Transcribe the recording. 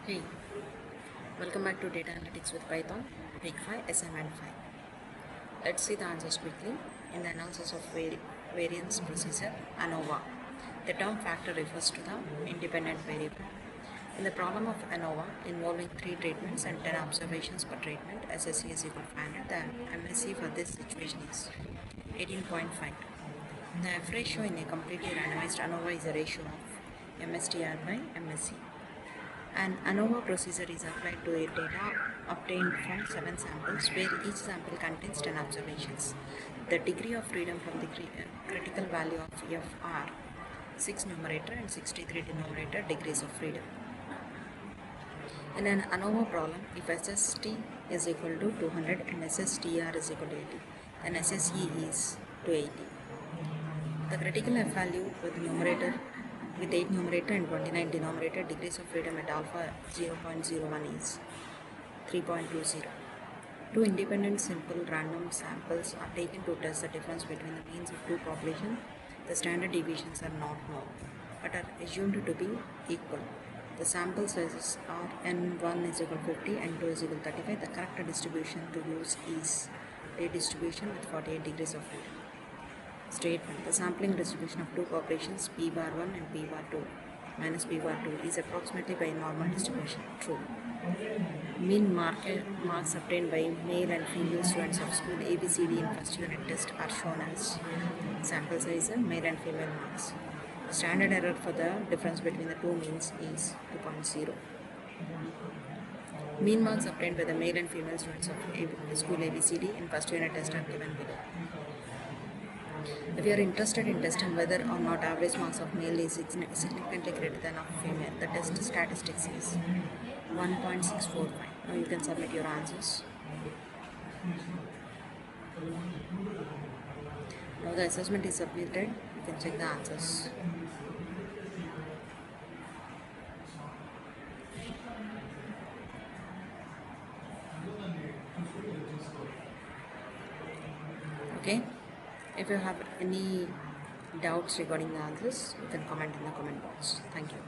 Hey, welcome back to Data Analytics with Python, Week 5, Assignment 5. Let's see the answers quickly. In the analysis of variance procedure, ANOVA, the term factor refers to the independent variable. In the problem of ANOVA involving 3 treatments and 10 observations per treatment, SSE is equal to 500, the MSE for this situation is 18.5. The F ratio in a completely randomized ANOVA is a ratio of MSTR by MSE. An ANOVA procedure is applied to a data obtained from 7 samples where each sample contains 10 observations. The degree of freedom from the critical value of F are 6 numerator and 63 denominator degrees of freedom. In an ANOVA problem, if SST is equal to 200 and SSTR is equal to 80, then SSE is 280. The critical F value with 8 numerator and 29 denominator degrees of freedom at alpha 0.01 is 3.20. Two independent simple random samples are taken to test the difference between the means of two populations. The standard deviations are not known but are assumed to be equal. The sample sizes are n1 is equal to 50 and 2 is equal to 35. The correct distribution to use is a distribution with 48 degrees of freedom. Statement: the sampling distribution of two populations P bar 1 and P bar 2 minus P bar 2 is approximately by normal distribution. True. Mean marks obtained by male and female students of school ABCD in first unit test are shown as sample size and male and female marks. Standard error for the difference between the two means is 2.0. Mean marks obtained by the male and female students of school ABCD in first unit test are given below. If you are interested in testing whether or not average marks of male is significantly greater than of female, the test statistics is 1.645. Now you can submit your answers. Now the assessment is submitted. You can check the answers. Okay. If you have any doubts regarding the answers, you can comment in the comment box. Thank you.